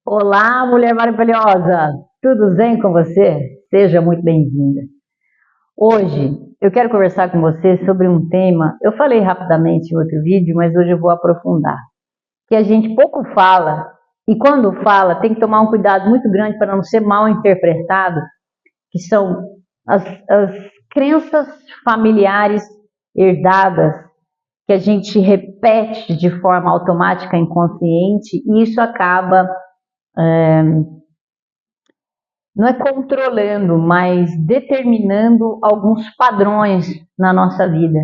Olá, mulher maravilhosa! Tudo bem com você? Seja muito bem-vinda. Hoje eu quero conversar com você sobre um tema. Eu falei rapidamente em outro vídeo, mas hoje eu vou aprofundar. Que a gente pouco fala e quando fala tem que tomar um cuidado muito grande para não ser mal interpretado, que são as crenças familiares herdadas que a gente repete de forma automática, inconsciente, e isso acaba não é controlando, mas determinando alguns padrões na nossa vida.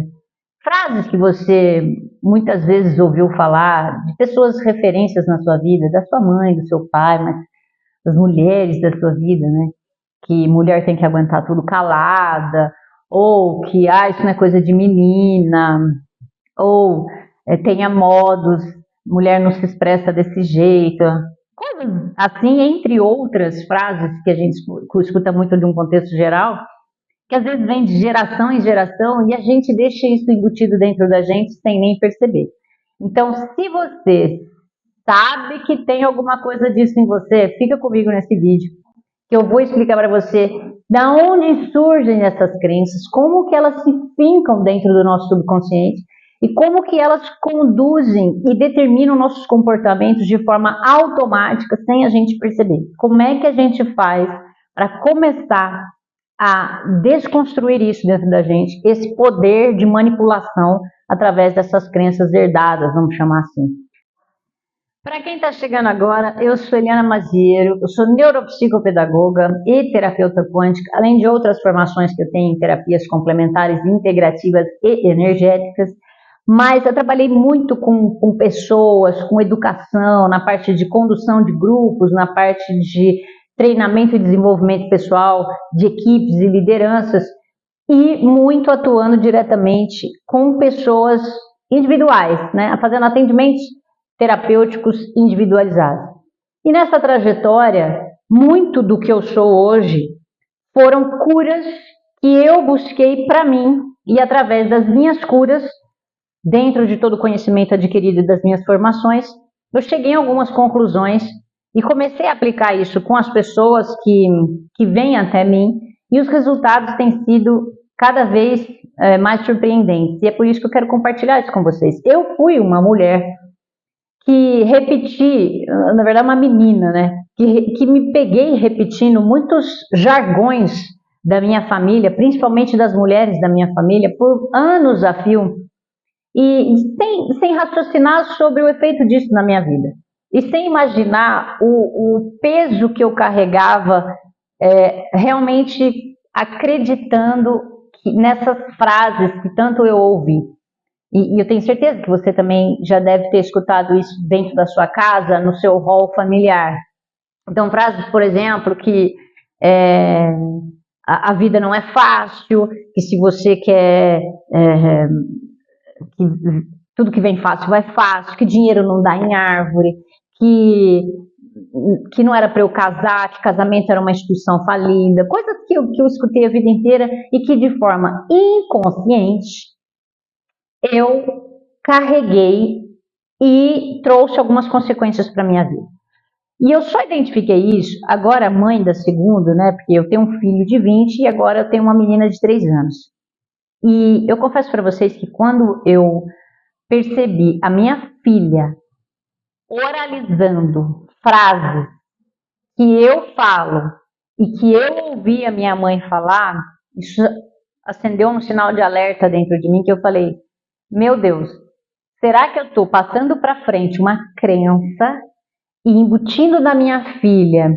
Frases que você muitas vezes ouviu falar de pessoas referências na sua vida, da sua mãe, do seu pai, mas das mulheres da sua vida, né? Que mulher tem que aguentar tudo calada, ou que isso não é coisa de menina, ou tenha modos, mulher não se expressa desse jeito. Coisas assim, entre outras frases que a gente escuta muito de um contexto geral, que às vezes vem de geração em geração e a gente deixa isso embutido dentro da gente sem nem perceber. Então, se você sabe que tem alguma coisa disso em você, fica comigo nesse vídeo, que eu vou explicar para você da onde surgem essas crenças, como que elas se fincam dentro do nosso subconsciente e como que elas conduzem e determinam nossos comportamentos de forma automática, sem a gente perceber. Como é que a gente faz para começar a desconstruir isso dentro da gente, esse poder de manipulação através dessas crenças herdadas, vamos chamar assim. Para quem está chegando agora, eu sou Eliana Maziero, eu sou neuropsicopedagoga e terapeuta quântica, além de outras formações que eu tenho em terapias complementares, integrativas e energéticas, mas eu trabalhei muito com pessoas, com educação, na parte de condução de grupos, na parte de treinamento e desenvolvimento pessoal, de equipes e lideranças, e muito atuando diretamente com pessoas individuais, né, fazendo atendimentos terapêuticos individualizados. E nessa trajetória, muito do que eu sou hoje foram curas que eu busquei para mim e através das minhas curas, dentro de todo o conhecimento adquirido das minhas formações, eu cheguei a algumas conclusões e comecei a aplicar isso com as pessoas que vêm até mim e os resultados têm sido cada vez mais surpreendentes. E é por isso que eu quero compartilhar isso com vocês. Eu fui uma mulher que repeti, na verdade uma menina, né? Que me peguei repetindo muitos jargões da minha família, principalmente das mulheres da minha família, por anos a fio, e sem raciocinar sobre o efeito disso na minha vida. E sem imaginar o peso que eu carregava, realmente acreditando nessas frases que tanto eu ouvi. E eu tenho certeza que você também já deve ter escutado isso dentro da sua casa, no seu rol familiar. Então, frases, por exemplo, que a vida não é fácil, que se você quer que tudo que vem fácil vai fácil, que dinheiro não dá em árvore, que não era para eu casar, que casamento era uma instituição falida, coisas que eu escutei a vida inteira e que de forma inconsciente eu carreguei e trouxe algumas consequências para a minha vida. E eu só identifiquei isso agora, mãe da segunda, né? Porque eu tenho um filho de 20 e agora eu tenho uma menina de 3 anos. E eu confesso para vocês que quando eu percebi a minha filha oralizando frases que eu falo e que eu ouvi a minha mãe falar, isso acendeu um sinal de alerta dentro de mim que eu falei, meu Deus, será que eu estou passando para frente uma crença e embutindo na minha filha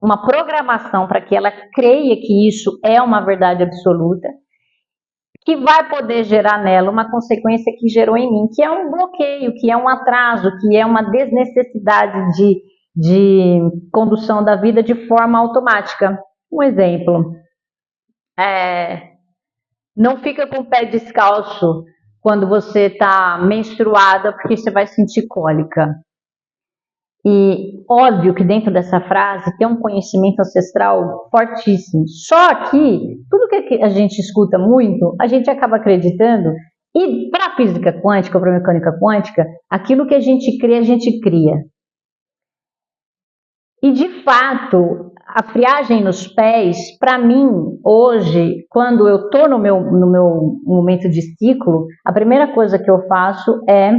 uma programação para que ela creia que isso é uma verdade absoluta, que vai poder gerar nela uma consequência que gerou em mim, que é um bloqueio, que é um atraso, que é uma desnecessidade de condução da vida de forma automática. Um exemplo, não fica com o pé descalço quando você está menstruada, porque você vai sentir cólica. E óbvio que dentro dessa frase tem um conhecimento ancestral fortíssimo. Só que tudo que a gente escuta muito, a gente acaba acreditando. E para a física quântica, para a mecânica quântica, aquilo que a gente crê, a gente cria. E de fato, a friagem nos pés, para mim, hoje, quando eu estou no meu momento de ciclo, a primeira coisa que eu faço é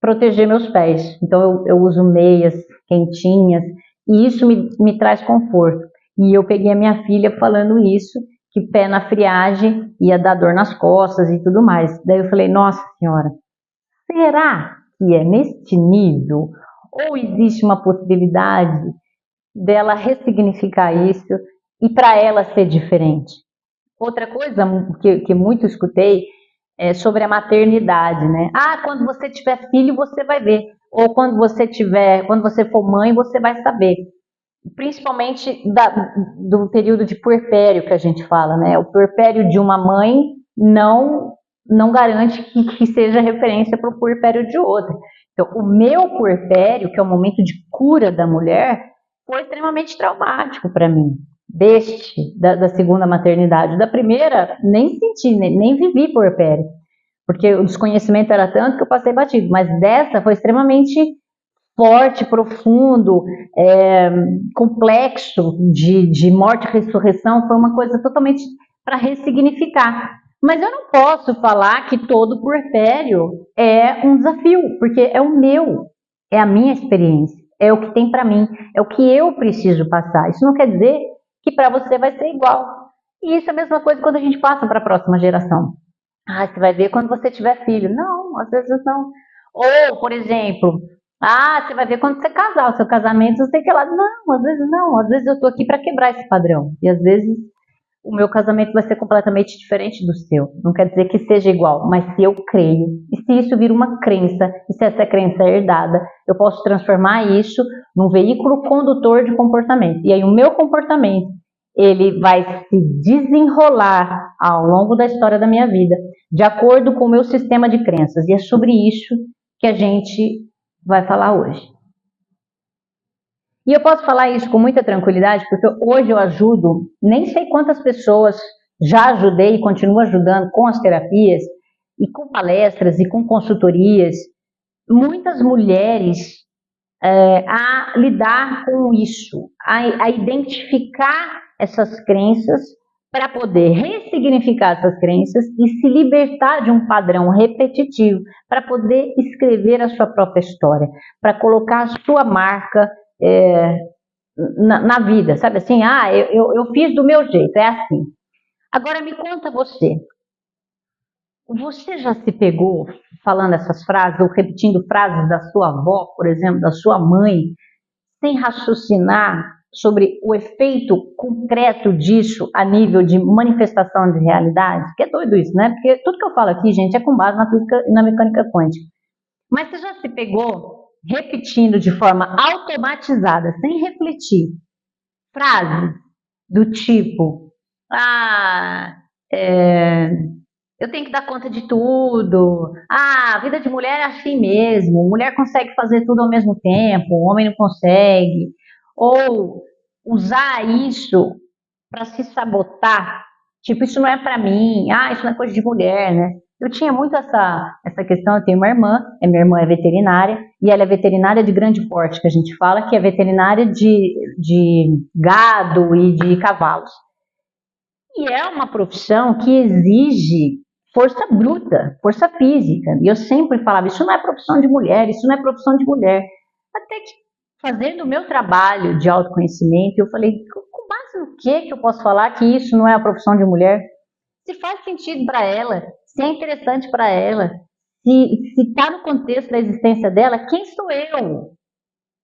proteger meus pés. Então eu uso meias quentinhas e isso me traz conforto. E eu peguei a minha filha falando isso, que pé na friagem ia dar dor nas costas e tudo mais. Daí eu falei, nossa senhora, será que é neste nível? Ou existe uma possibilidade dela ressignificar isso e para ela ser diferente? Outra coisa que muito escutei é sobre a maternidade, né? Ah, quando você tiver filho, você vai ver. Ou quando você for mãe, você vai saber. Principalmente do período de puerpério que a gente fala, né? O puerpério de uma mãe não garante que seja referência para o puerpério de outra. Então, o meu puerpério, que é o momento de cura da mulher, foi extremamente traumático para mim. Da segunda maternidade. Da primeira, nem senti, nem vivi puerpério, porque o desconhecimento era tanto que eu passei batido. Mas dessa foi extremamente forte, profundo, complexo, de morte e ressurreição, foi uma coisa totalmente para ressignificar. Mas eu não posso falar que todo puerpério é um desafio, porque é o meu, é a minha experiência, é o que tem para mim, é o que eu preciso passar. Isso não quer dizer que para você vai ser igual. E isso é a mesma coisa quando a gente passa para a próxima geração. Ah, você vai ver quando você tiver filho. Não, às vezes não. Ou, por exemplo, ah, você vai ver quando você casar, o seu casamento, você tem que ir lá. Não, às vezes não. Às vezes eu tô aqui para quebrar esse padrão. E às vezes o meu casamento vai ser completamente diferente do seu. Não quer dizer que seja igual, mas se eu creio, e se isso vira uma crença, e se essa crença é herdada, eu posso transformar isso num veículo condutor de comportamento. E aí o meu comportamento, ele vai se desenrolar ao longo da história da minha vida, de acordo com o meu sistema de crenças. E é sobre isso que a gente vai falar hoje. E eu posso falar isso com muita tranquilidade, porque hoje eu ajudo, nem sei quantas pessoas já ajudei e continuo ajudando com as terapias, e com palestras, e com consultorias, muitas mulheres a lidar com isso, a identificar essas crenças para poder ressignificar essas crenças e se libertar de um padrão repetitivo, para poder escrever a sua própria história, para colocar a sua marca na vida, sabe assim? Ah, eu fiz do meu jeito, é assim. Agora me conta você já se pegou falando essas frases ou repetindo frases da sua avó, por exemplo, da sua mãe, sem raciocinar sobre o efeito concreto disso a nível de manifestação de realidade? Que é doido isso, né? Porque tudo que eu falo aqui, gente, é com base na física e na mecânica quântica. Mas você já se pegou repetindo de forma automatizada, sem refletir, frases do tipo: ah, eu tenho que dar conta de tudo. Ah, a vida de mulher é assim mesmo. Mulher consegue fazer tudo ao mesmo tempo, o homem não consegue. Ou usar isso para se sabotar. Tipo, isso não é para mim. Ah, isso não é coisa de mulher, né? Eu tinha muito essa questão. Eu tenho uma irmã, minha irmã é veterinária, e ela é veterinária de grande porte, que a gente fala, que é veterinária de gado e de cavalos. E é uma profissão que exige força bruta, força física. E eu sempre falava, isso não é profissão de mulher, isso não é profissão de mulher. Até que, fazendo o meu trabalho de autoconhecimento, eu falei, com base no que eu posso falar que isso não é a profissão de mulher? Se faz sentido para ela, se é interessante para ela, se está no contexto da existência dela, quem sou eu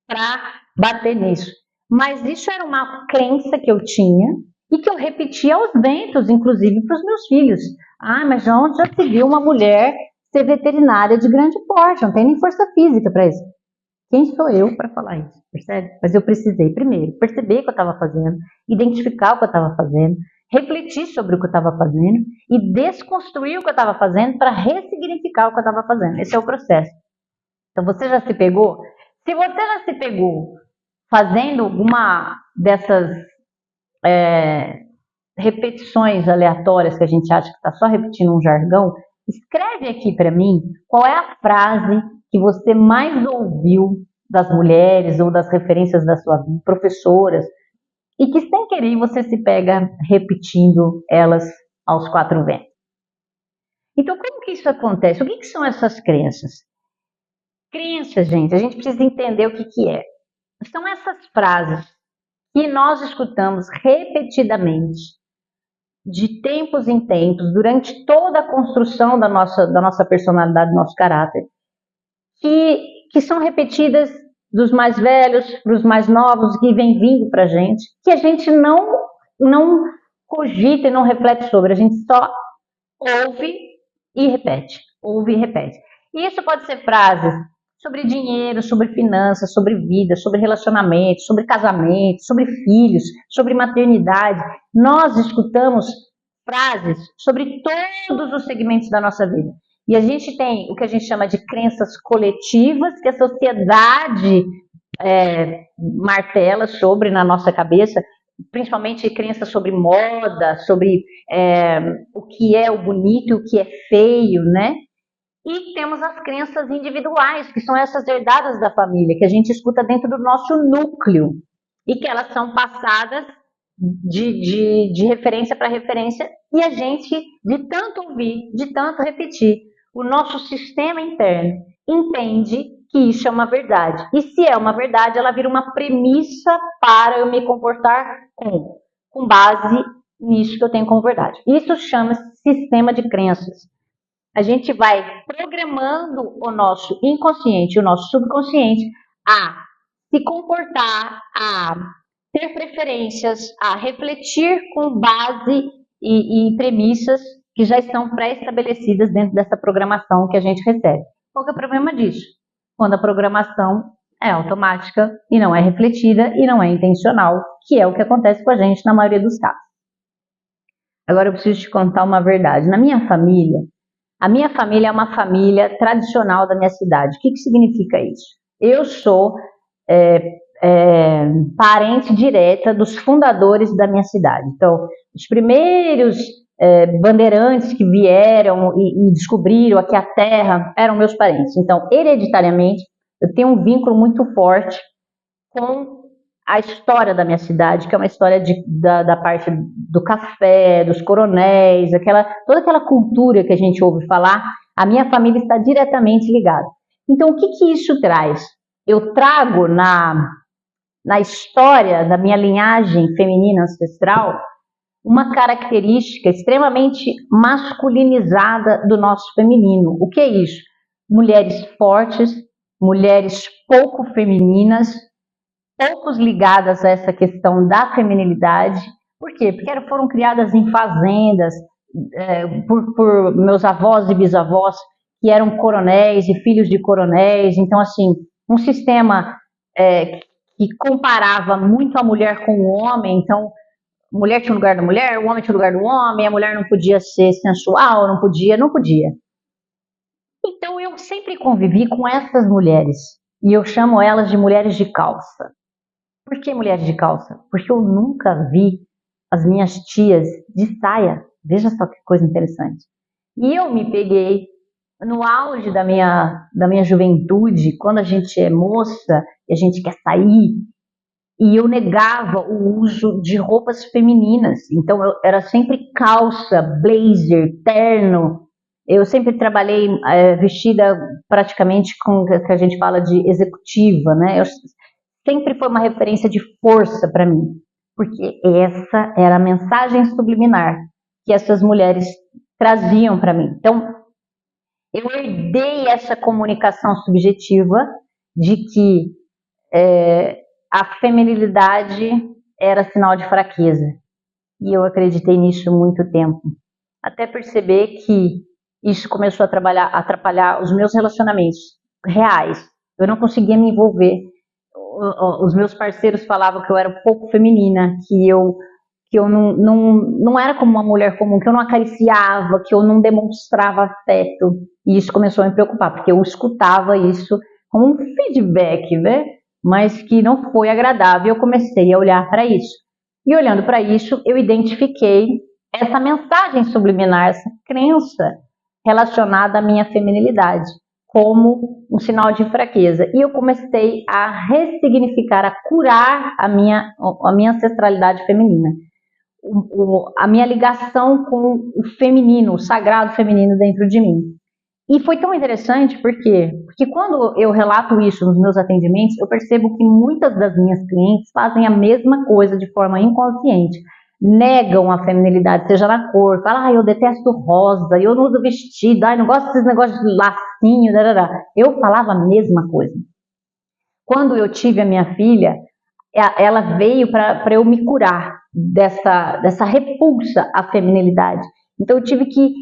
para bater nisso? Mas isso era uma crença que eu tinha e que eu repetia aos ventos, inclusive para os meus filhos. Ah, mas onde já se viu uma mulher ser veterinária de grande porte? Não tem nem força física para isso. Quem sou eu para falar isso, percebe? Mas eu precisei, primeiro, perceber o que eu estava fazendo, identificar o que eu estava fazendo, refletir sobre o que eu estava fazendo e desconstruir o que eu estava fazendo para ressignificar o que eu estava fazendo. Esse é o processo. Então, você já se pegou? Se você já se pegou fazendo alguma dessas repetições aleatórias que a gente acha que está só repetindo um jargão, escreve aqui para mim qual é a frase que você mais ouviu das mulheres ou das referências da sua vida, professoras, e que sem querer você se pega repetindo elas aos quatro ventos. Então, como que isso acontece? O que são essas crenças? Crenças, gente, a gente precisa entender o que é. São essas frases que nós escutamos repetidamente, de tempos em tempos, durante toda a construção da nossa personalidade, do nosso caráter, que são repetidas dos mais velhos para os mais novos, que vem vindo para a gente, que a gente não cogita e não reflete sobre, a gente só ouve e repete, ouve e repete. E isso pode ser frases sobre dinheiro, sobre finanças, sobre vida, sobre relacionamento, sobre casamento, sobre filhos, sobre maternidade. Nós escutamos frases sobre todos os segmentos da nossa vida. E a gente tem o que a gente chama de crenças coletivas, que a sociedade martela sobre na nossa cabeça, principalmente crenças sobre moda, sobre o que é o bonito e o que é feio, né? E temos as crenças individuais, que são essas herdadas da família, que a gente escuta dentro do nosso núcleo e que elas são passadas de referência para referência e a gente, de tanto ouvir, de tanto repetir, o nosso sistema interno entende que isso é uma verdade. E se é uma verdade, ela vira uma premissa para eu me comportar com base nisso que eu tenho como verdade. Isso chama-se sistema de crenças. A gente vai programando o nosso inconsciente, o nosso subconsciente a se comportar, a ter preferências, a refletir com base e premissas que já estão pré-estabelecidas dentro dessa programação que a gente recebe. Qual que é o problema disso? Quando a programação é automática e não é refletida e não é intencional, que é o que acontece com a gente na maioria dos casos. Agora eu preciso te contar uma verdade. Na minha família, a minha família é uma família tradicional da minha cidade. O que significa isso? Eu sou parente direta dos fundadores da minha cidade. Então, os primeiros bandeirantes que vieram e descobriram aqui a terra eram meus parentes. Então, hereditariamente, eu tenho um vínculo muito forte com a história da minha cidade, que é uma história da parte do café, dos coronéis, toda aquela cultura que a gente ouve falar, a minha família está diretamente ligada. Então, o que isso traz? Eu trago na história da minha linhagem feminina ancestral uma característica extremamente masculinizada do nosso feminino. O que é isso? Mulheres fortes, mulheres pouco femininas, poucos ligadas a essa questão da feminilidade. Por quê? Porque foram criadas em fazendas por meus avós e bisavós que eram coronéis e filhos de coronéis. Então, assim, um sistema que comparava muito a mulher com o homem. Então, a mulher tinha o lugar da mulher, o homem tinha o lugar do homem, a mulher não podia ser sensual, não podia. Então, eu sempre convivi com essas mulheres. E eu chamo elas de mulheres de calça. Por que mulheres de calça? Porque eu nunca vi as minhas tias de saia. Veja só que coisa interessante. E eu me peguei no auge da minha juventude, quando a gente é moça e a gente quer sair, e eu negava o uso de roupas femininas. Então eu era sempre calça, blazer, terno. Eu sempre trabalhei vestida praticamente com o que a gente fala de executiva, né? Sempre foi uma referência de força para mim, porque essa era a mensagem subliminar que essas mulheres traziam para mim. Então, eu herdei essa comunicação subjetiva de que a feminilidade era sinal de fraqueza. E eu acreditei nisso muito tempo. Até perceber que isso começou a atrapalhar os meus relacionamentos reais. Eu não conseguia me envolver. Os meus parceiros falavam que eu era pouco feminina, que eu não era como uma mulher comum, que eu não acariciava, que eu não demonstrava afeto. E isso começou a me preocupar, porque eu escutava isso como um feedback, né? Mas que não foi agradável. Eu comecei a olhar para isso. E olhando para isso, eu identifiquei essa mensagem subliminar, essa crença relacionada à minha feminilidade. como um sinal de fraqueza. E eu comecei a ressignificar, a curar a minha ancestralidade feminina. A minha ligação com o feminino, o sagrado feminino dentro de mim. E foi tão interessante porque quando eu relato isso nos meus atendimentos, eu percebo que muitas das minhas clientes fazem a mesma coisa de forma inconsciente. Negam a feminilidade, seja na cor, falam, eu detesto rosa, eu não uso vestido, não gosto desses negócios de lacinho, eu falava a mesma coisa. Quando eu tive a minha filha, ela veio para eu me curar dessa repulsa à feminilidade. Então eu tive que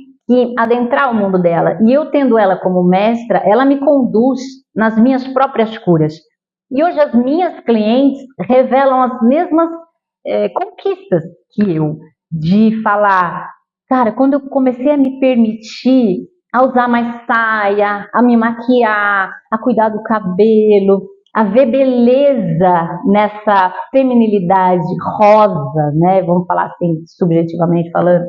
adentrar o mundo dela. E eu tendo ela como mestra, ela me conduz nas minhas próprias curas. E hoje as minhas clientes revelam as mesmas conquistas que eu, de falar, cara, quando eu comecei a me permitir a usar mais saia, a me maquiar, a cuidar do cabelo, a ver beleza nessa feminilidade rosa, né? Vamos falar assim, subjetivamente falando,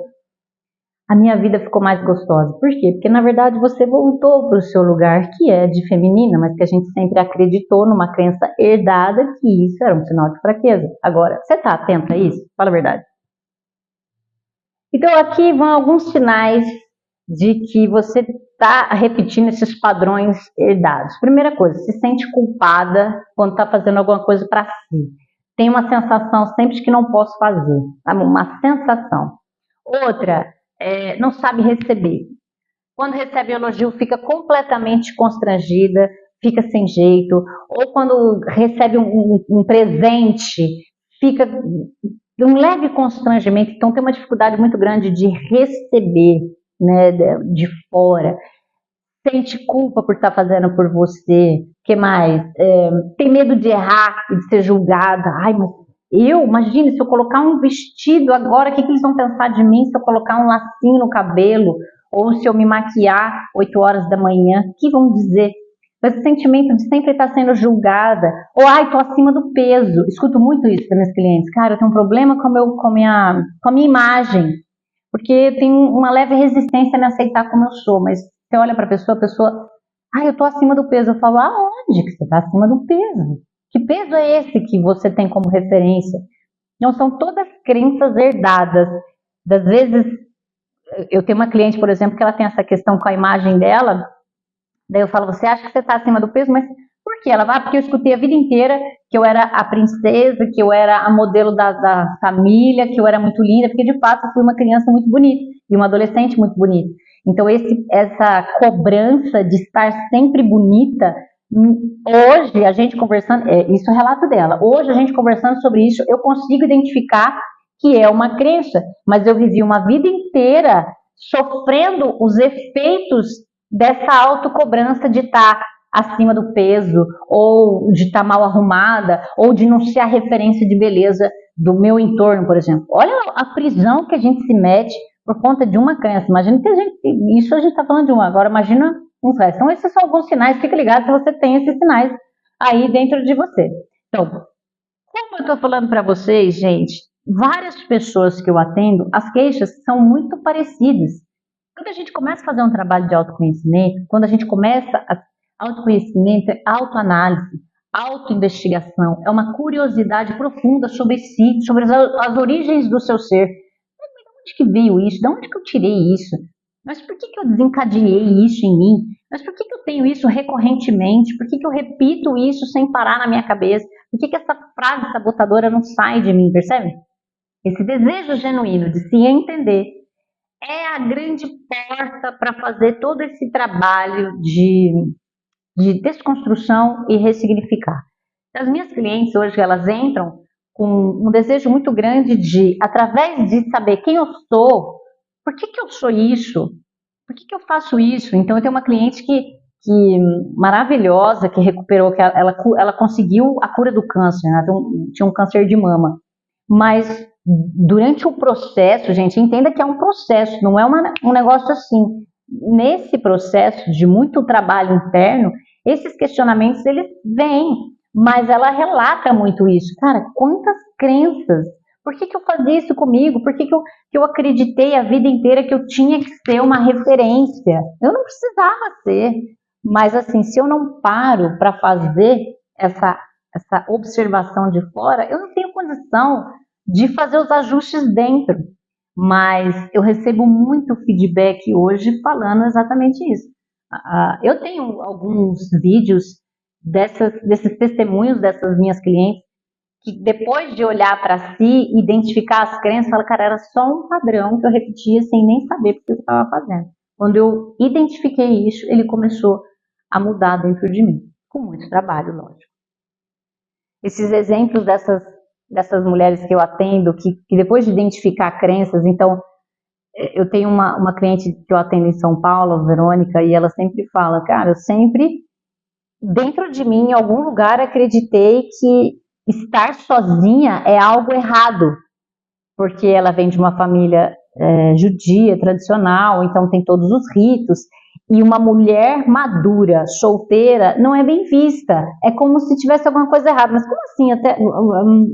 a minha vida ficou mais gostosa. Por quê? Porque, na verdade, você voltou para o seu lugar, que é de feminina, mas que a gente sempre acreditou numa crença herdada que isso era um sinal de fraqueza. Agora, você está atenta a isso? Fala a verdade. Então, aqui vão alguns sinais de que você está repetindo esses padrões herdados. Primeira coisa, se sente culpada quando está fazendo alguma coisa para si. Tem uma sensação sempre de que não posso fazer. Uma sensação. Outra, não sabe receber. Quando recebe elogio, fica completamente constrangida, fica sem jeito. Ou quando recebe um presente, fica um leve constrangimento. Então tem uma dificuldade muito grande de receber, né, de fora. Sente culpa por estar fazendo por você. Que mais? Tem medo de errar e de ser julgada. Ai, mas imagina, se eu colocar um vestido agora, o que eles vão pensar de mim se eu colocar um lacinho no cabelo? Ou se eu me maquiar 8 horas da manhã? O que vão dizer? Esse sentimento de sempre estar sendo julgada. Ou, estou acima do peso. Escuto muito isso das minhas clientes. Cara, eu tenho um problema com a minha imagem. Porque eu tenho uma leve resistência a me aceitar como eu sou. Mas você olha para a pessoa, eu estou acima do peso. Eu falo, aonde que você está acima do peso? Que peso é esse que você tem como referência? Não, são todas crenças herdadas. Das vezes, eu tenho uma cliente, por exemplo, que ela tem essa questão com a imagem dela. Daí eu falo, você acha que você está acima do peso? Mas por quê? Ela vai, porque eu escutei a vida inteira que eu era a princesa, que eu era a modelo da família, que eu era muito linda, porque de fato eu fui uma criança muito bonita e uma adolescente muito bonita. Então essa cobrança de estar sempre bonita, hoje a gente conversando, isso é o relato dela, hoje a gente conversando sobre isso, eu consigo identificar que é uma crença, mas eu vivi uma vida inteira sofrendo os efeitos dessa autocobrança de estar acima do peso, ou de estar mal arrumada, ou de não ser a referência de beleza do meu entorno, por exemplo. Olha a prisão que a gente se mete por conta de uma crença. Imagina que isso a gente está falando de uma, agora imagina uns restos. Então esses são alguns sinais, fica ligado se você tem esses sinais aí dentro de você. Então, como eu estou falando para vocês, gente, várias pessoas que eu atendo, as queixas são muito parecidas. Quando a gente começa a fazer um trabalho de autoconhecimento, quando a gente começa a autoconhecimento, é autoanálise, autoinvestigação, é uma curiosidade profunda sobre si, sobre as origens do seu ser. De onde que veio isso? De onde que eu tirei isso? Mas por que eu desencadeei isso em mim? Mas por que eu tenho isso recorrentemente? Por que eu repito isso sem parar na minha cabeça? Por que essa frase sabotadora não sai de mim, percebe? Esse desejo genuíno de se entender é a grande porta para fazer todo esse trabalho de desconstrução e ressignificar. As minhas clientes hoje, elas entram com um desejo muito grande de, através de saber quem eu sou, por que eu sou isso, por que eu faço isso. Então eu tenho uma cliente que maravilhosa, que recuperou, que ela conseguiu a cura do câncer, né? Tinha um câncer de mama, mas durante o processo, gente, entenda que é um processo, não é um negócio assim. Nesse processo de muito trabalho interno, esses questionamentos, eles vêm, mas ela relata muito isso. Cara, quantas crenças, por que eu fazia isso comigo? Por que eu acreditei a vida inteira que eu tinha que ser uma referência? Eu não precisava ser. Mas assim, se eu não paro para fazer essa observação de fora, eu não tenho condição de fazer os ajustes dentro. Mas eu recebo muito feedback hoje falando exatamente isso. Eu tenho alguns vídeos desses testemunhos dessas minhas clientes que depois de olhar para si, identificar as crenças, fala, cara, era só um padrão que eu repetia sem nem saber porque eu estava fazendo. Quando eu identifiquei isso, ele começou a mudar dentro de mim, com muito trabalho, lógico. Esses exemplos dessas mulheres que eu atendo, que depois de identificar crenças, então, eu tenho uma cliente que eu atendo em São Paulo, a Verônica, e ela sempre fala, cara, eu sempre, dentro de mim, em algum lugar, acreditei que estar sozinha é algo errado, porque ela vem de uma família judia, tradicional, então tem todos os ritos, e uma mulher madura, solteira, não é bem vista, é como se tivesse alguma coisa errada, mas como assim, até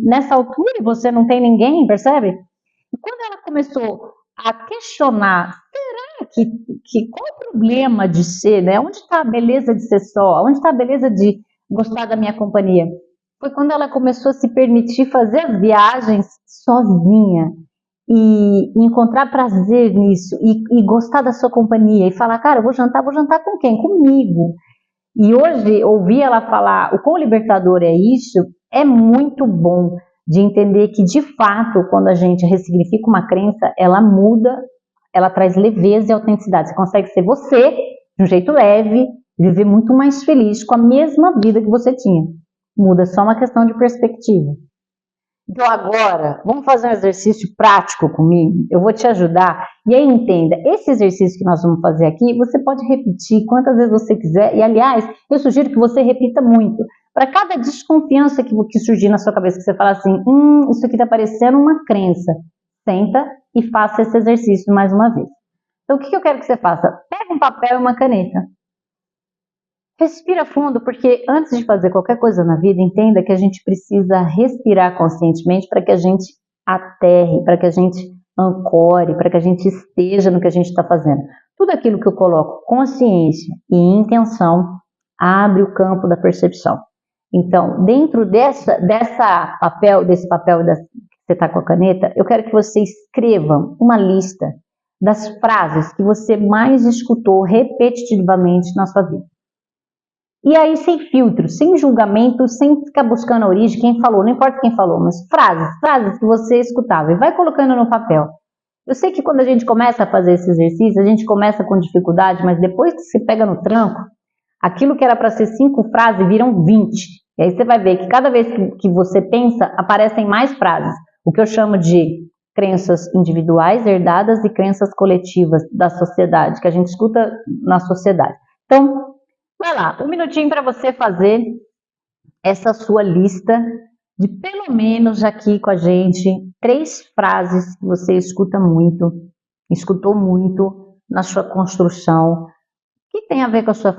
nessa altura você não tem ninguém, percebe? E quando ela começou a questionar, será que qual o problema de ser, né? Onde está a beleza de ser só? Onde está a beleza de gostar da minha companhia? Foi quando ela começou a se permitir fazer as viagens sozinha e encontrar prazer nisso e gostar da sua companhia e falar, cara, eu vou jantar com quem? Comigo. E hoje, ouvir ela falar o quão libertador é isso, é muito bom de entender que, de fato, quando a gente ressignifica uma crença, ela muda, ela traz leveza e autenticidade. Você consegue ser você, de um jeito leve, viver muito mais feliz com a mesma vida que você tinha. Muda só uma questão de perspectiva. Então agora, vamos fazer um exercício prático comigo? Eu vou te ajudar. E aí entenda, esse exercício que nós vamos fazer aqui, você pode repetir quantas vezes você quiser. E aliás, eu sugiro que você repita muito. Para cada desconfiança que surgir na sua cabeça, que você fala assim, isso aqui está parecendo uma crença. Senta e faça esse exercício mais uma vez. Então o que eu quero que você faça? Pega um papel e uma caneta. Respira fundo, porque antes de fazer qualquer coisa na vida, entenda que a gente precisa respirar conscientemente para que a gente aterre, para que a gente ancore, para que a gente esteja no que a gente está fazendo. Tudo aquilo que eu coloco consciência e intenção abre o campo da percepção. Então, dentro desse papel que você está com a caneta, eu quero que você escreva uma lista das frases que você mais escutou repetitivamente na sua vida. E aí, sem filtro, sem julgamento, sem ficar buscando a origem, quem falou, não importa quem falou, mas frases que você escutava, e vai colocando no papel. Eu sei que quando a gente começa a fazer esse exercício, a gente começa com dificuldade, mas depois que você pega no tranco, aquilo que era para ser 5 frases viram 20. E aí você vai ver que cada vez que você pensa, aparecem mais frases. O que eu chamo de crenças individuais herdadas e crenças coletivas da sociedade, que a gente escuta na sociedade. Então, vai lá, 1 minutinho para você fazer essa sua lista de pelo menos aqui com a gente 3 frases que você escutou muito na sua construção, que tem a ver com a sua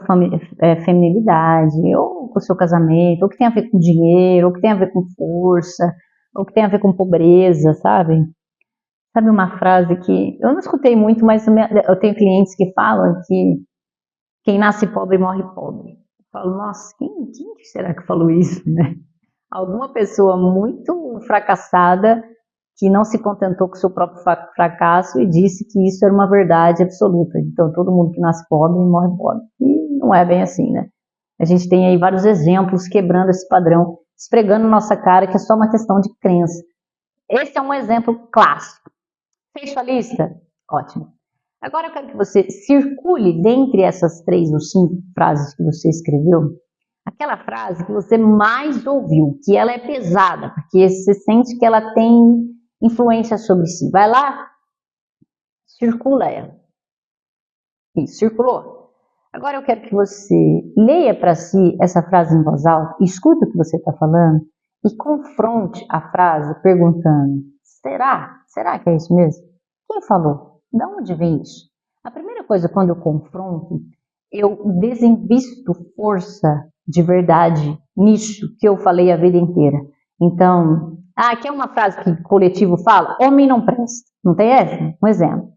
feminilidade, ou com o seu casamento, ou que tem a ver com dinheiro, ou que tem a ver com força, ou que tem a ver com pobreza, sabe? Sabe uma frase que eu não escutei muito, mas eu tenho clientes que falam que quem nasce pobre morre pobre. Eu falo, nossa, quem será que falou isso, né? Alguma pessoa muito fracassada que não se contentou com o seu próprio fracasso e disse que isso era uma verdade absoluta. Então, todo mundo que nasce pobre morre pobre. E não é bem assim, né? A gente tem aí vários exemplos quebrando esse padrão, esfregando nossa cara que é só uma questão de crença. Esse é um exemplo clássico. Fez sua lista? Ótimo. Agora eu quero que você circule dentre essas 3 ou 5 frases que você escreveu, aquela frase que você mais ouviu, que ela é pesada, porque você sente que ela tem influência sobre si. Vai lá, circula ela. Isso, circulou. Agora eu quero que você leia para si essa frase em voz alta, escuta o que você está falando e confronte a frase perguntando, será que é isso mesmo? Quem falou? De onde vem isso? A primeira coisa, quando eu confronto, eu desinvisto força de verdade nisso que eu falei a vida inteira. Então, aqui é uma frase que o coletivo fala, homem não presta. Não tem essa? Um exemplo.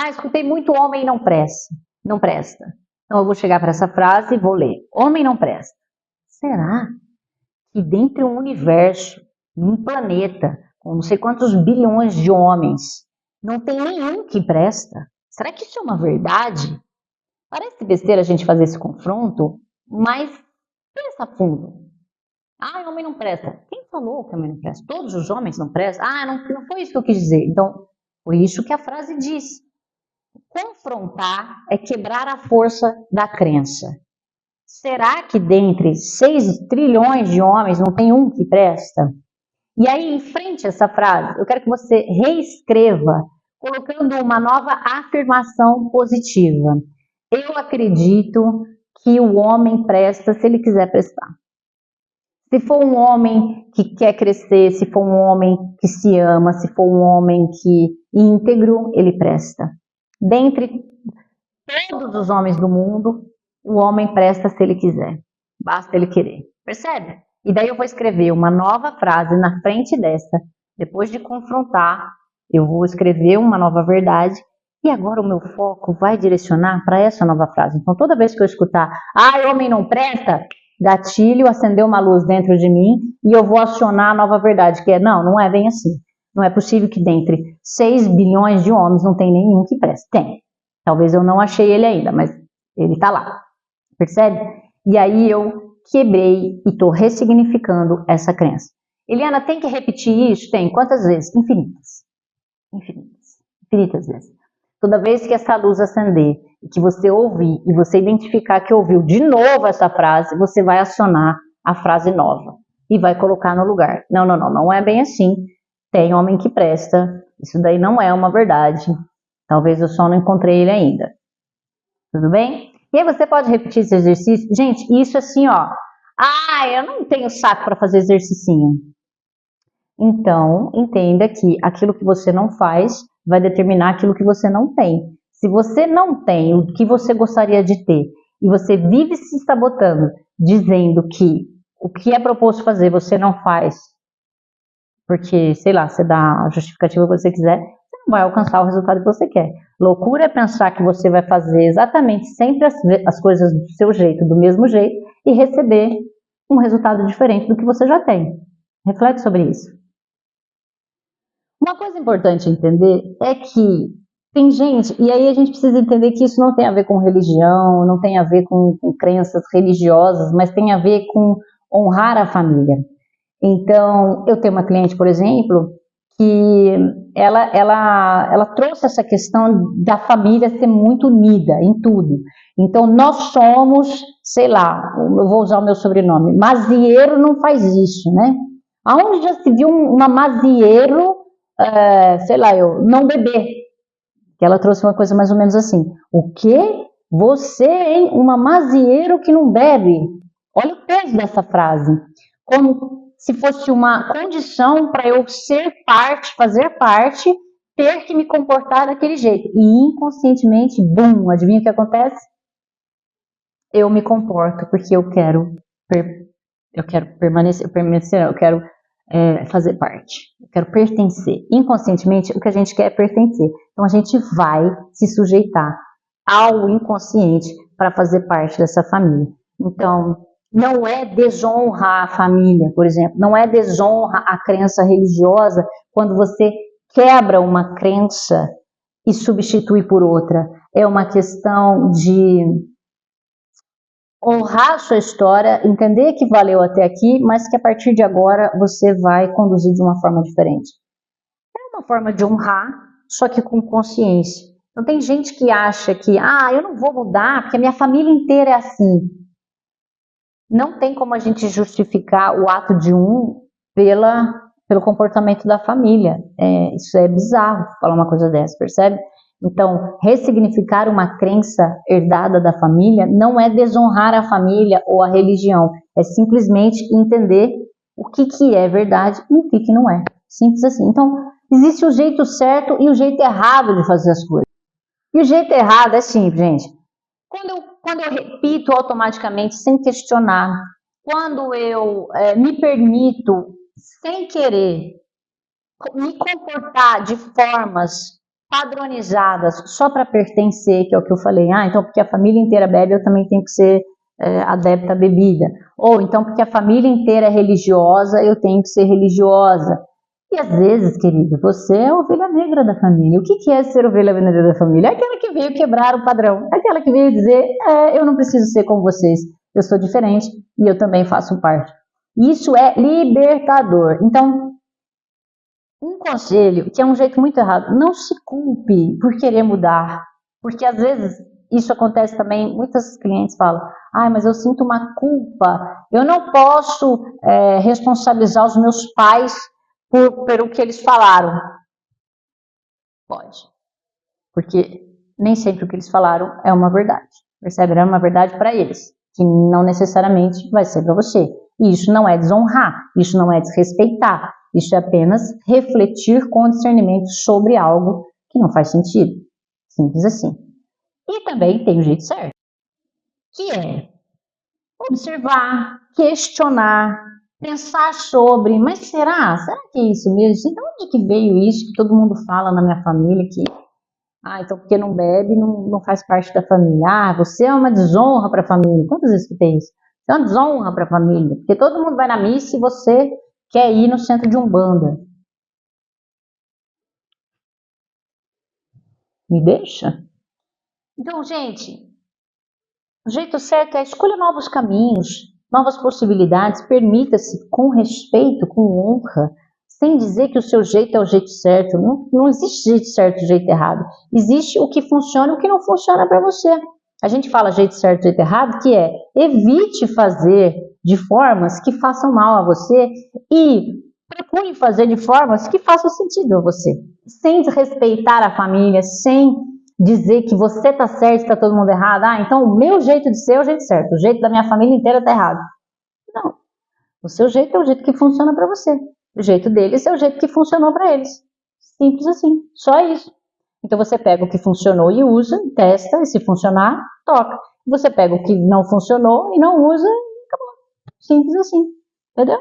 Escutei muito homem não presta. Não presta. Então eu vou chegar para essa frase e vou ler. Homem não presta. Será que dentro de um universo, num planeta, com não sei quantos bilhões de homens, não tem nenhum que presta? Será que isso é uma verdade? Parece besteira a gente fazer esse confronto, mas pensa a fundo. Ah, homem não presta. Quem falou que homem não presta? Todos os homens não prestam? Ah, não foi isso que eu quis dizer. Então, foi isso que a frase diz. Confrontar é quebrar a força da crença. Será que dentre 6 trilhões de homens não tem um que presta? E aí, em frente a essa frase, eu quero que você reescreva, colocando uma nova afirmação positiva. Eu acredito que o homem presta se ele quiser prestar. Se for um homem que quer crescer, se for um homem que se ama, se for um homem que íntegro, ele presta. Dentre todos os homens do mundo, o homem presta se ele quiser. Basta ele querer. Percebe? E daí eu vou escrever uma nova frase na frente dessa. Depois de confrontar, eu vou escrever uma nova verdade. E agora o meu foco vai direcionar para essa nova frase. Então toda vez que eu escutar, homem não presta, gatilho, acendeu uma luz dentro de mim e eu vou acionar a nova verdade, que é, não é bem assim. Não é possível que dentre 6 bilhões de homens não tem nenhum que preste. Tem. Talvez eu não achei ele ainda, mas ele está lá. Percebe? E aí eu quebrei e estou ressignificando essa crença. Eliana, tem que repetir isso? Tem. Quantas vezes? Infinitas. Infinitas vezes. Toda vez que essa luz acender, e que você ouvir, e você identificar que ouviu de novo essa frase, você vai acionar a frase nova. E vai colocar no lugar. Não é bem assim. Tem homem que presta. Isso daí não é uma verdade. Talvez eu só não encontrei ele ainda. Tudo bem? E aí você pode repetir esse exercício. Gente, isso assim, ó. Eu não tenho saco para fazer exercicinho. Então, entenda que aquilo que você não faz vai determinar aquilo que você não tem. Se você não tem o que você gostaria de ter e você vive se sabotando, dizendo que o que é proposto fazer você não faz, porque, sei lá, você dá a justificativa que você quiser, você não vai alcançar o resultado que você quer. Loucura é pensar que você vai fazer exatamente sempre as coisas do seu jeito, do mesmo jeito, e receber um resultado diferente do que você já tem. Reflete sobre isso. Uma coisa importante entender é que tem gente, e aí a gente precisa entender que isso não tem a ver com religião, não tem a ver com crenças religiosas, mas tem a ver com honrar a família. Então, eu tenho uma cliente, por exemplo, que ela trouxe essa questão da família ser muito unida em tudo. Então, nós somos, sei lá, eu vou usar o meu sobrenome, Mazieiro não faz isso, né? Aonde já se viu uma Mazieiro, sei lá, não beber? Que ela trouxe uma coisa mais ou menos assim. O quê? Você, hein? Uma Mazieiro que não bebe? Olha o peso dessa frase. Como se fosse uma condição para eu ser parte, fazer parte, ter que me comportar daquele jeito. E inconscientemente, bum, adivinha o que acontece? Eu me comporto porque eu quero permanecer, eu quero fazer parte, eu quero pertencer. Inconscientemente, o que a gente quer é pertencer. Então a gente vai se sujeitar ao inconsciente para fazer parte dessa família. Então, não é desonrar a família, por exemplo, não é desonra a crença religiosa quando você quebra uma crença e substitui por outra. É uma questão de honrar a sua história, entender que valeu até aqui, mas que a partir de agora você vai conduzir de uma forma diferente. É uma forma de honrar, só que com consciência. Então tem gente que acha que, eu não vou mudar porque a minha família inteira é assim. Não tem como a gente justificar o ato de pelo comportamento da família. Isso é bizarro falar uma coisa dessa, percebe? Então, ressignificar uma crença herdada da família não é desonrar a família ou a religião. É simplesmente entender o que é verdade e o que não é. Simples assim. Então, existe o jeito certo e o jeito errado de fazer as coisas. E o jeito errado é simples, gente. Quando eu repito automaticamente, sem questionar, quando eu me permito, sem querer, me comportar de formas padronizadas só para pertencer, que é o que eu falei. Ah, então porque a família inteira bebe, eu também tenho que ser adepta à bebida. Ou então porque a família inteira é religiosa, eu tenho que ser religiosa. E às vezes, querido, você é a ovelha negra da família. O que é ser ovelha negra da família? É aquela que veio quebrar o padrão. É aquela que veio dizer, eu não preciso ser como vocês. Eu sou diferente e eu também faço parte. Isso é libertador. Então, um conselho, que é um jeito muito errado, não se culpe por querer mudar. Porque às vezes isso acontece também, muitos clientes falam, mas eu sinto uma culpa, eu não posso responsabilizar os meus pais pelo que eles falaram. Pode. Porque nem sempre o que eles falaram é uma verdade. Percebe? É uma verdade para eles, que não necessariamente vai ser para você. E isso não é desonrar, isso não é desrespeitar, isso é apenas refletir com discernimento sobre algo que não faz sentido. Simples assim. E também tem o jeito certo, que é observar, questionar, pensar sobre, mas será que é isso mesmo? De onde que veio isso que todo mundo fala na minha família que então porque não bebe, não faz parte da família. Você é uma desonra para a família. Quantas vezes que tem isso? Você é uma desonra para a família. Porque todo mundo vai na missa e você quer ir no centro de Umbanda. Me deixa? Então, gente, o jeito certo é escolha novos caminhos, novas possibilidades. Permita-se com respeito, com honra, sem dizer que o seu jeito é o jeito certo. Não existe jeito certo e jeito errado. Existe o que funciona e o que não funciona para você. A gente fala jeito certo e jeito errado, que é evite fazer de formas que façam mal a você e procure fazer de formas que façam sentido a você. Sem desrespeitar a família, sem dizer que você está certo e está todo mundo errado. Então o meu jeito de ser é o jeito certo, o jeito da minha família inteira está errado. Não. O seu jeito é o jeito que funciona para você. O jeito deles é o jeito que funcionou para eles. Simples assim, só isso. Então você pega o que funcionou e usa, testa, e se funcionar, toca. Você pega o que não funcionou e não usa, e acabou. Simples assim, entendeu?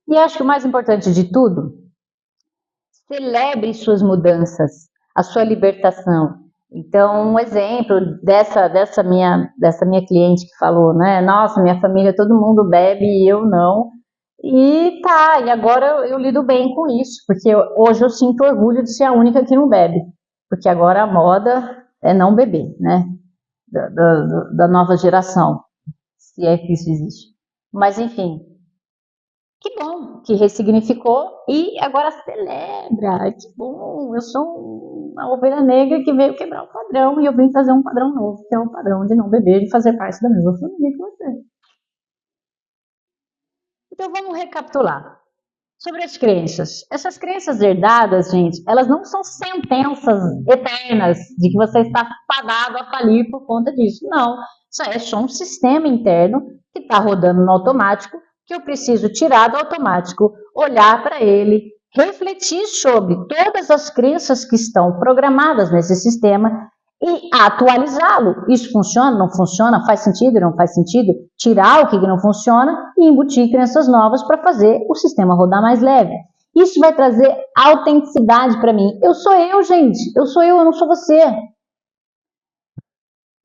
E acho que o mais importante de tudo, celebre suas mudanças, a sua libertação. Então, um exemplo dessa minha cliente que falou, né? Nossa, minha família, todo mundo bebe e eu não. E agora eu lido bem com isso, porque hoje eu sinto orgulho de ser a única que não bebe, porque agora a moda é não beber, né? Da nova geração, se é que isso existe. Mas enfim, que bom que ressignificou e agora celebra. Que bom, eu sou uma ovelha negra que veio quebrar o padrão e eu vim fazer um padrão novo, que é o padrão de não beber e fazer parte da mesma família que você. Então vamos recapitular sobre as crenças. Essas crenças herdadas, gente, elas não são sentenças eternas de que você está fadado a falir por conta disso. Não, isso é só um sistema interno que está rodando no automático, que eu preciso tirar do automático, olhar para ele, refletir sobre todas as crenças que estão programadas nesse sistema e atualizá-lo. Isso funciona, não funciona, faz sentido, não faz sentido? Tirar o que não funciona e embutir crenças novas para fazer o sistema rodar mais leve. Isso vai trazer autenticidade para mim. Eu sou eu, gente. Eu sou eu não sou você.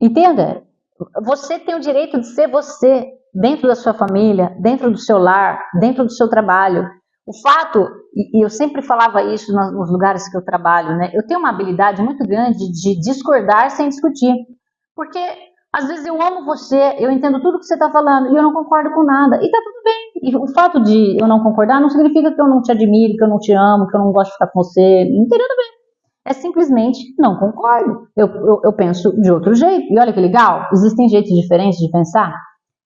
Entenda? Você tem o direito de ser você dentro da sua família, dentro do seu lar, dentro do seu trabalho. O fato, e eu sempre falava isso nos lugares que eu trabalho, né? Eu tenho uma habilidade muito grande de discordar sem discutir. Porque às vezes eu amo você, eu entendo tudo que você está falando e eu não concordo com nada. E tá tudo bem. E o fato de eu não concordar não significa que eu não te admiro, que eu não te amo, que eu não gosto de ficar com você. Não tem nada a ver. É simplesmente não concordo. Eu penso de outro jeito. E olha que legal, existem jeitos diferentes de pensar.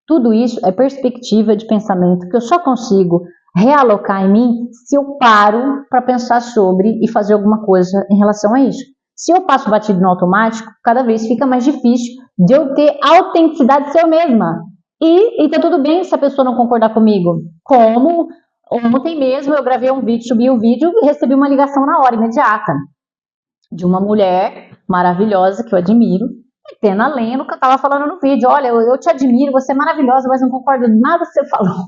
Tudo isso é perspectiva de pensamento que eu só consigo realocar em mim se eu paro para pensar sobre e fazer alguma coisa em relação a isso. Se eu passo batido no automático, cada vez fica mais difícil de eu ter autenticidade de ser eu mesma. E tá tudo bem se a pessoa não concordar comigo. Como ontem mesmo eu gravei um vídeo, subi o vídeo e recebi uma ligação na hora, imediata, de uma mulher maravilhosa que eu admiro, metendo a lenha no que eu estava falando no vídeo. Olha, eu te admiro, você é maravilhosa, mas não concordo com nada que você falou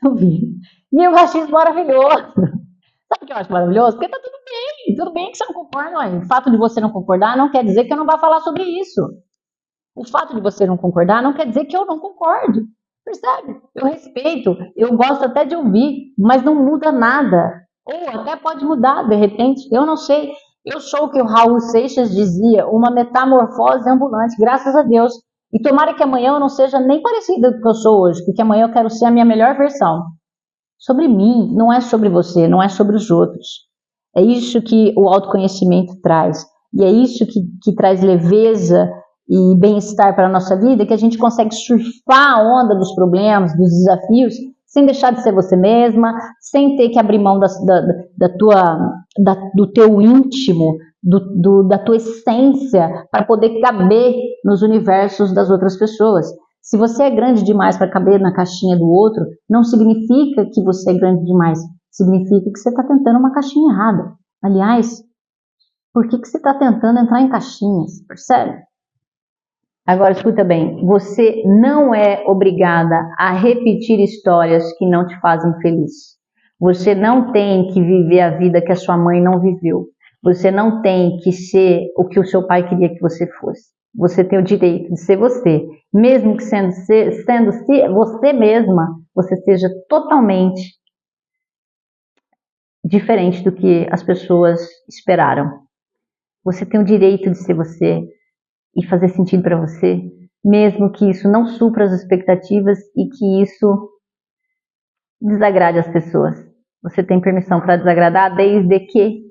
no vídeo. E eu acho isso maravilhoso. Sabe o que eu acho maravilhoso? Porque tá tudo bem. Tudo bem que você não concorda, mas o fato de você não concordar não quer dizer que eu não vá falar sobre isso. O fato de você não concordar não quer dizer que eu não concorde. Percebe? Eu respeito, eu gosto até de ouvir, mas não muda nada. Ou até pode mudar, de repente, eu não sei. Eu sou o que o Raul Seixas dizia, uma metamorfose ambulante, graças a Deus. E tomara que amanhã eu não seja nem parecida com o que eu sou hoje, porque amanhã eu quero ser a minha melhor versão. Sobre mim, não é sobre você, não é sobre os outros. É isso que o autoconhecimento traz. E é isso que traz leveza e bem-estar para a nossa vida, que a gente consegue surfar a onda dos problemas, dos desafios, sem deixar de ser você mesma, sem ter que abrir mão do teu íntimo, da tua essência, para poder caber nos universos das outras pessoas. Se você é grande demais para caber na caixinha do outro, não significa que você é grande demais. Significa que você está tentando uma caixinha errada. Aliás, por que você está tentando entrar em caixinhas? Percebe? Agora, escuta bem. Você não é obrigada a repetir histórias que não te fazem feliz. Você não tem que viver a vida que a sua mãe não viveu. Você não tem que ser o que o seu pai queria que você fosse. Você tem o direito de ser você. Mesmo que sendo você mesma, você seja totalmente diferente do que as pessoas esperaram. Você tem o direito de ser você e fazer sentido para você, mesmo que isso não supra as expectativas e que isso desagrade as pessoas. Você tem permissão para desagradar desde que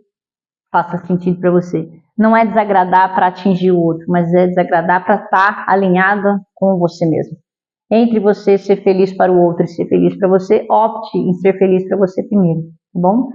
faça sentido para você. Não é desagradar para atingir o outro, mas é desagradar para estar alinhada com você mesmo. Entre você ser feliz para o outro e ser feliz para você, opte em ser feliz para você primeiro, tá bom?